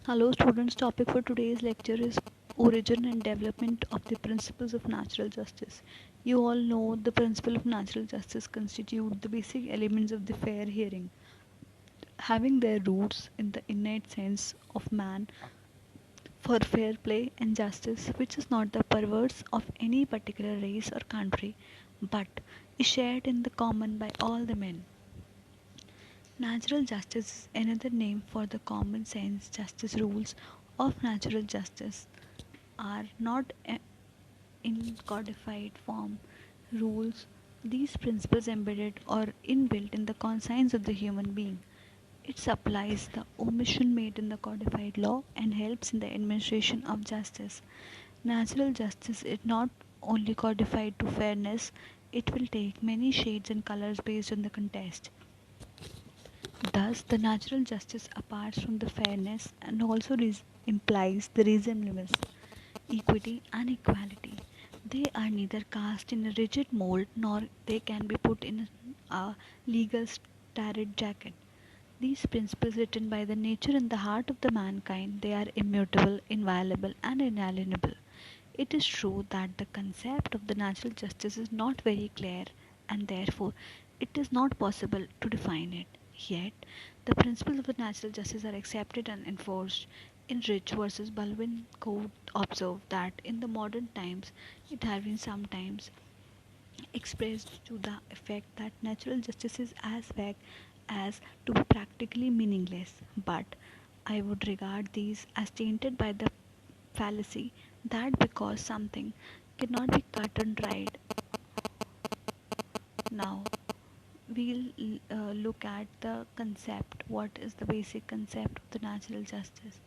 Hello students, topic for today's lecture is origin and development of the principles of natural justice. You all know the principle of natural justice constitute the basic elements of the fair hearing, having their roots in the innate sense of man for fair play and justice, which is not the perverse of any particular race or country, but is shared in the common by all the men. Natural justice is another name for the common sense justice rules of natural justice are not in codified form rules. These principles embedded or inbuilt in the conscience of the human being. It supplies the omission made in the codified law and helps in the administration of justice. Natural justice is not only codified to fairness, it will take many shades and colors based on the context. Thus, the natural justice apart from the fairness and also implies the reasonableness, equity, and equality. They are neither cast in a rigid mold nor they can be put in a legal straitjacket. These principles, written by the nature and the heart of the mankind, they are immutable, inviolable, and inalienable. It is true that the concept of the natural justice is not very clear, and therefore it is not possible to define it. Yet, the principles of the natural justice are accepted and enforced. In Rich versus Baldwin Court observed that in the modern times it has been sometimes expressed to the effect that natural justice is as vague as to be practically meaningless. But I would regard these as tainted by the fallacy that because something cannot be cut and dried. Now we'll look at the concept. What is the basic concept of the natural justice?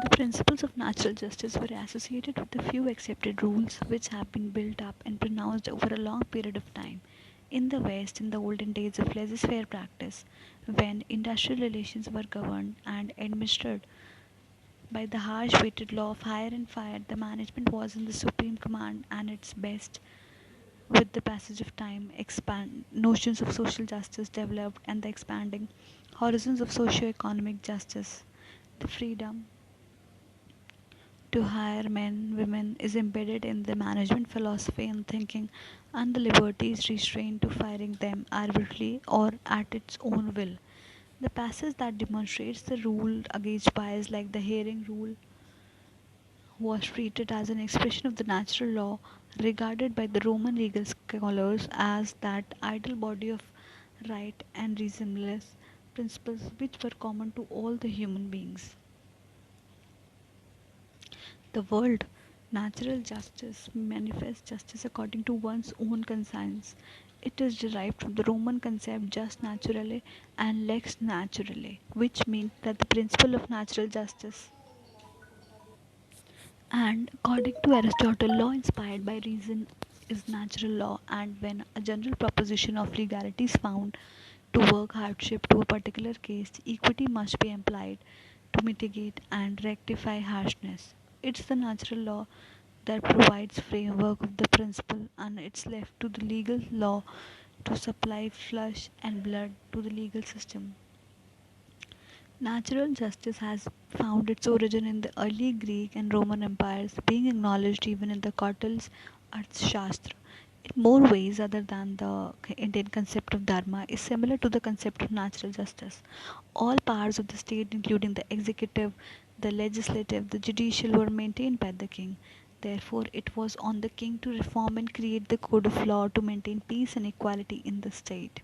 The principles of natural justice were associated with a few accepted rules which have been built up and pronounced over a long period of time. In the West, in the olden days of laissez faire practice, when industrial relations were governed and administered by the harsh weighted law of hire and fire, the management was in the supreme command and its best. With the passage of time, expand notions of social justice developed and the expanding horizons of socio-economic justice. The freedom to hire men, women is embedded in the management philosophy and thinking, and the liberty is restrained to firing them arbitrarily or at its own will. The passage that demonstrates the rule against bias, like the Herring rule, was treated as an expression of the natural law, regarded by the Roman legal scholars as that ideal body of right and reasonableness principles which were common to all the human beings. The word natural justice manifests justice according to one's own conscience. It is derived from the Roman concept jus naturale and lex naturale, which means that the principle of natural justice. And according to Aristotle, law inspired by reason is natural law, and when a general proposition of legality is found to work hardship to a particular case, equity must be applied to mitigate and rectify harshness. It's the natural law that provides framework of the principle, and it's left to the legal law to supply flesh and blood to the legal system. Natural justice has found its origin in the early Greek and Roman empires, being acknowledged even in the Kautilya's Arthashastra. In more ways other than the Indian concept of dharma is similar to the concept of natural justice. All powers of the state, including the executive, the legislative, the judicial, were maintained by the king. Therefore, it was on the king to reform and create the code of law to maintain peace and equality in the state.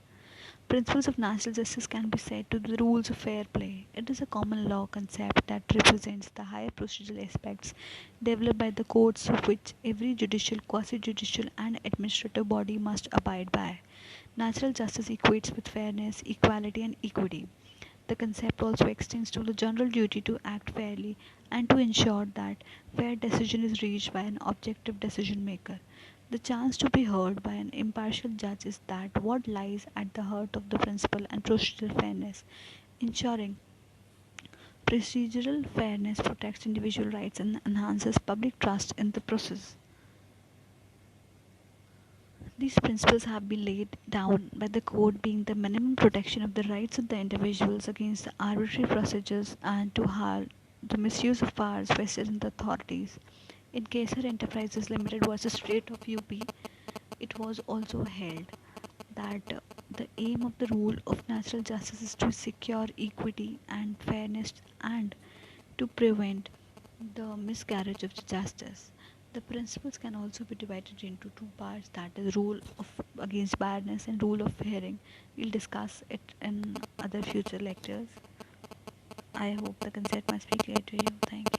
Principles of natural justice can be said to be the rules of fair play. It is a common law concept that represents the higher procedural aspects developed by the courts of which every judicial, quasi-judicial and administrative body must abide by. Natural justice equates with fairness, equality and equity. The concept also extends to the general duty to act fairly and to ensure that fair decision is reached by an objective decision maker. The chance to be heard by an impartial judge is that what lies at the heart of the principle and procedural fairness, ensuring procedural fairness protects individual rights and enhances public trust in the process. These principles have been laid down by the court, being the minimum protection of the rights of the individuals against the arbitrary procedures and to halt the misuse of powers vested in the authorities. In Kesar Enterprises Limited versus State of UP, it was also held that the aim of the rule of natural justice is to secure equity and fairness and to prevent the miscarriage of justice. The principles can also be divided into two parts, that is rule of against biasness and rule of hearing. We'll discuss it in other future lectures. I hope the concept must be clear to you. Thank you.